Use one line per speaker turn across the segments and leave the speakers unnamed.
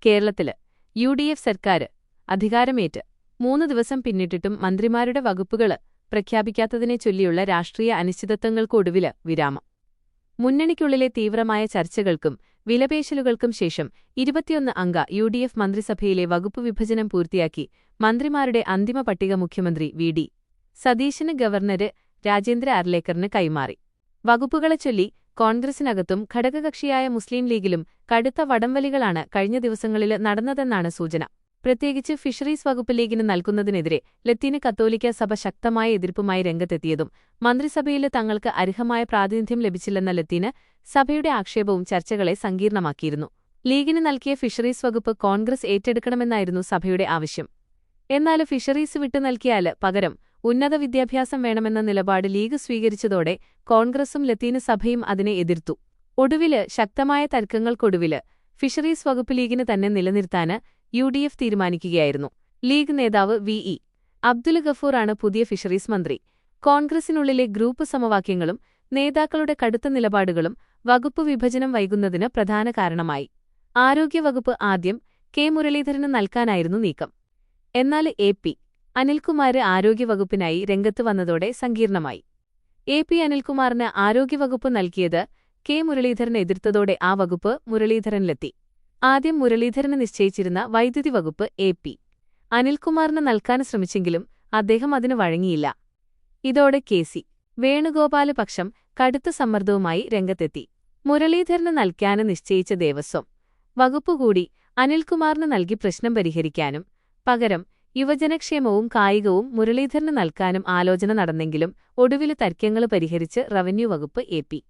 കേരളത്തില് UDF സർക്കാര് അധികാരമേറ്റ് 3 ദിവസം പിന്നിട്ടിട്ടും മന്ത്രിമാരുടെ വകുപ്പുകള് പ്രഖ്യാപിക്കാത്തതിനെ ചൊല്ലിയുള്ള രാഷ്ട്രീയ അനിശ്ചിതത്വങ്ങൾക്കൊടുവില് വിരാമം. മുന്നണിക്കുള്ളിലെ തീവ്രമായ ചർച്ചകൾക്കും വിലപേശലുകൾക്കും ശേഷം 21 അംഗ UDF മന്ത്രിസഭയിലെ വകുപ്പ് വിഭജനം പൂർത്തിയാക്കി മന്ത്രിമാരുടെ അന്തിമ പട്ടിക മുഖ്യമന്ത്രി വി.ഡി. സതീശന് ഗവർണര് രാജേന്ദ്ര അർലേക്കറിന് കൈമാറി. വകുപ്പുകളെ ചൊല്ലി കോൺഗ്രസിനകത്തും ഘടകകക്ഷിയായ മുസ്ലിം ലീഗിലും കടുത്ത വടംവലികളാണ് കഴിഞ്ഞ ദിവസങ്ങളില് നടന്നതെന്നാണ് സൂചന. പ്രത്യേകിച്ച് ഫിഷറീസ് വകുപ്പ് ലീഗിന് നൽകുന്നതിനെതിരെ ലത്തീന് കത്തോലിക്ക സഭ ശക്തമായ എതിർപ്പുമായി രംഗത്തെത്തിയതും മന്ത്രിസഭയില് തങ്ങൾക്ക് അർഹമായ പ്രാതിനിധ്യം ലഭിച്ചില്ലെന്ന ലത്തീന് സഭയുടെ ആക്ഷേപവും ചർച്ചകളെ സങ്കീർണമാക്കിയിരുന്നു. ലീഗിന് നൽകിയ ഫിഷറീസ് വകുപ്പ് കോൺഗ്രസ് ഏറ്റെടുക്കണമെന്നായിരുന്നു സഭയുടെ ആവശ്യം. എന്നാല് ഫിഷറീസ് വിട്ടു നൽകിയാല് പകരം ഉന്നത വിദ്യാഭ്യാസം വേണമെന്ന നിലപാട് ലീഗ് സ്വീകരിച്ചതോടെ കോൺഗ്രസും ലത്തീന് സഭയും അതിനെ എതിർത്തു. ഒടുവില് ശക്തമായ തർക്കങ്ങൾക്കൊടുവില് ഫിഷറീസ് വകുപ്പ് ലീഗിന് തന്നെ നിലനിർത്താന് UDF തീരുമാനിക്കുകയായിരുന്നു. ലീഗ് നേതാവ് വി.ഇ. അബ്ദുൽ ഗഫൂറാണ് പുതിയ ഫിഷറീസ് മന്ത്രി. കോൺഗ്രസിനുള്ളിലെ ഗ്രൂപ്പ് സമവാക്യങ്ങളും നേതാക്കളുടെ കടുത്ത നിലപാടുകളും വകുപ്പ് വിഭജനം വൈകുന്നതിന് പ്രധാന കാരണമായി. ആരോഗ്യവകുപ്പ് ആദ്യം കെ. മുരളീധരന് നൽകാനായിരുന്നു നീക്കം. എന്നാൽ A.P. അനിൽകുമാര് ആരോഗ്യവകുപ്പിനായി രംഗത്ത് വന്നതോടെ സങ്കീർണമായി. A.P. അനിൽകുമാറിന് ആരോഗ്യവകുപ്പ് നൽകിയത് കെ. മുരളീധരൻ എതിർത്തതോടെ ആ വകുപ്പ് മുരളീധരനിലെത്തി. ആദ്യം മുരളീധരന് നിശ്ചയിച്ചിരുന്ന വൈദ്യുതി വകുപ്പ് A.P. അനിൽകുമാറിന് നൽകാൻ ശ്രമിച്ചെങ്കിലും അദ്ദേഹം അതിന് വഴങ്ങിയില്ല. ഇതോടെ K.C. വേണുഗോപാല് പക്ഷം കടുത്ത സമ്മർദ്ദവുമായി രംഗത്തെത്തി. മുരളീധരന് നൽകാന് നിശ്ചയിച്ച ദേവസ്വം വകുപ്പുകൂടി അനിൽകുമാറിന് നൽകി പ്രശ്നം പരിഹരിക്കാനും പകരം യുവജനക്ഷേമവും കായികവും മുരളീധരന് നൽകാനും ആലോചന നടന്നെങ്കിലും ഒടുവില് തർക്കങ്ങള് പരിഹരിച്ച് റവന്യൂ വകുപ്പ് A.P.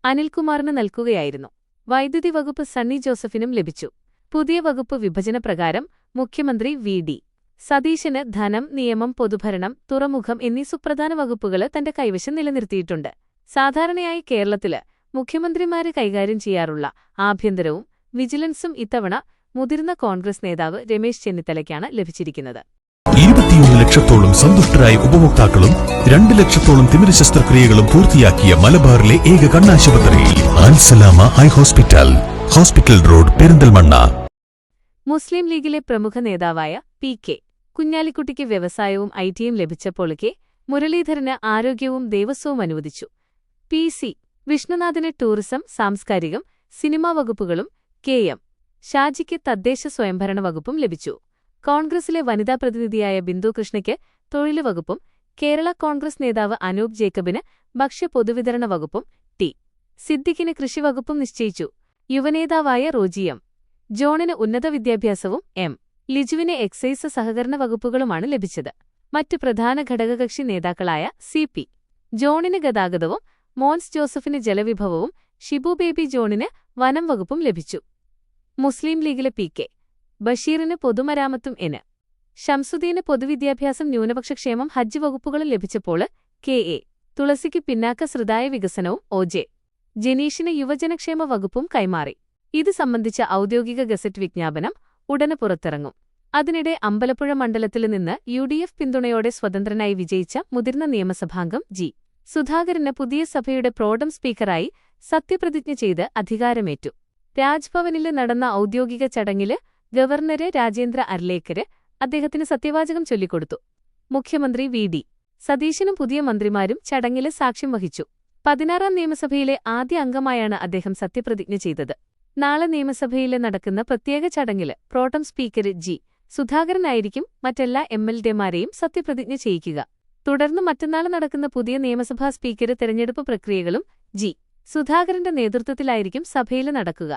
അനിൽകുമാറിന് നൽകുകയായിരുന്നു. വൈദ്യുതി വകുപ്പ് സണ്ണി ജോസഫിനും ലഭിച്ചു. പുതിയ വകുപ്പ് വിഭജനപ്രകാരം മുഖ്യമന്ത്രി വി.ഡി. സതീശന് ധനം, നിയമം, പൊതുഭരണം, തുറമുഖം എന്നീ സുപ്രധാന വകുപ്പുകള് തന്റെ കൈവശം നിലനിർത്തിയിട്ടുണ്ട്. സാധാരണയായി കേരളത്തില് മുഖ്യമന്ത്രിമാര് കൈകാര്യം ചെയ്യാറുള്ള ആഭ്യന്തരവും വിജിലൻസും ഇത്തവണ മുതിർന്ന കോൺഗ്രസ് നേതാവ് രമേശ് ചെന്നിത്തലയ്ക്കാണ് ലഭിച്ചിരിക്കുന്നത്.
21 ലക്ഷത്തോളം സന്തുഷ്ടരായ ഉപഭോക്താക്കളും 2 ലക്ഷത്തോളം തിമിര ശസ്ത്രക്രിയകളും പൂർത്തിയാക്കിയ മലബാറിലെ ഏക കണ്ണാശുപത്രി Alsalama eye hospital, hospital road, Perinthalmanna.
Muslim ലീഗിലെ പ്രമുഖ നേതാവായ P.K. കുഞ്ഞാലിക്കുട്ടിക്ക് വ്യവസായവും IT-യും ലഭിച്ചപ്പോൾ കെ. മുരളീധരന് ആരോഗ്യവും ദേവസ്വവും അനുവദിച്ചു. P.C. വിഷ്ണുനാഥിന് ടൂറിസം, സാംസ്കാരികം, സിനിമാ വകുപ്പുകളും K.M. ഷാജിക്ക് തദ്ദേശ സ്വയംഭരണ വകുപ്പും ലഭിച്ചു. കോൺഗ്രസിലെ വനിതാ പ്രതിനിധിയായ ബിന്ദു കൃഷ്ണയ്ക്ക് തൊഴില് വകുപ്പും കേരള കോൺഗ്രസ് നേതാവ് അനൂപ് ജേക്കബിന് ഭക്ഷ്യ പൊതുവിതരണ വകുപ്പും ടി. സിദ്ദിഖിന് കൃഷിവകുപ്പും നിശ്ചയിച്ചു. യുവനേതാവായ റോജി എം. ജോണിന് ഉന്നത വിദ്യാഭ്യാസവും എം. ലിജുവിന് എക്സൈസ് സഹകരണ വകുപ്പുകളുമാണ് ലഭിച്ചത്. മറ്റു പ്രധാന ഘടകകക്ഷി നേതാക്കളായ C.P. ജോണിന് ഗതാഗതവും മോൻസ് ജോസഫിന് ജലവിഭവവും ഷിബു ബേബി ജോണിന് വനം വകുപ്പും ലഭിച്ചു. മുസ്ലിം ലീഗിലെ P.K. ബഷീറിന് പൊതുമരാമത്തും N. ഷംസുദ്ദീന് പൊതുവിദ്യാഭ്യാസം, ന്യൂനപക്ഷക്ഷേമം, ഹജ്ജ് വകുപ്പുകളും ലഭിച്ചപ്പോൾ K.A. തുളസിക്ക് പിന്നാക്ക സൃദായ വികസനവും O.J. ജനീഷിന് യുവജനക്ഷേമ വകുപ്പും കൈമാറി. ഇത് സംബന്ധിച്ച ഔദ്യോഗിക ഗസറ്റ് വിജ്ഞാപനം ഉടനെ പുറത്തിറങ്ങും. അതിനിടെ അമ്പലപ്പുഴ മണ്ഡലത്തില് നിന്ന് UDF പിന്തുണയോടെ സ്വതന്ത്രനായി വിജയിച്ച മുതിർന്ന നിയമസഭാംഗം G. സുധാകരന് പുതിയ സഭയുടെ പ്രോടം സ്പീക്കറായി സത്യപ്രതിജ്ഞ ചെയ്ത് അധികാരമേറ്റു. രാജ്ഭവനില് നടന്ന ഔദ്യോഗിക ചടങ്ങില് ഗവർണര് രാജേന്ദ്ര അർലേക്കര് അദ്ദേഹത്തിന് സത്യവാചകം ചൊല്ലിക്കൊടുത്തു. മുഖ്യമന്ത്രി വി.ഡി. സതീശനും പുതിയ മന്ത്രിമാരും ചടങ്ങില് സാക്ഷ്യം വഹിച്ചു. 16-ാം നിയമസഭയിലെ ആദ്യ അംഗമായാണ് അദ്ദേഹം സത്യപ്രതിജ്ഞ ചെയ്തത്. നാളെ നിയമസഭയില് നടക്കുന്ന പ്രത്യേക ചടങ്ങില് പ്രോടം സ്പീക്കര് G. സുധാകരനായിരിക്കും മറ്റെല്ലാ MLA-മാരെയും സത്യപ്രതിജ്ഞ ചെയ്യിക്കുക. തുടർന്ന് മറ്റന്നാള് നടക്കുന്ന പുതിയ നിയമസഭാ സ്പീക്കര് തെരഞ്ഞെടുപ്പ് പ്രക്രിയകളും G. സുധാകരന്റെ നേതൃത്വത്തിലായിരിക്കും സഭയില് നടക്കുക.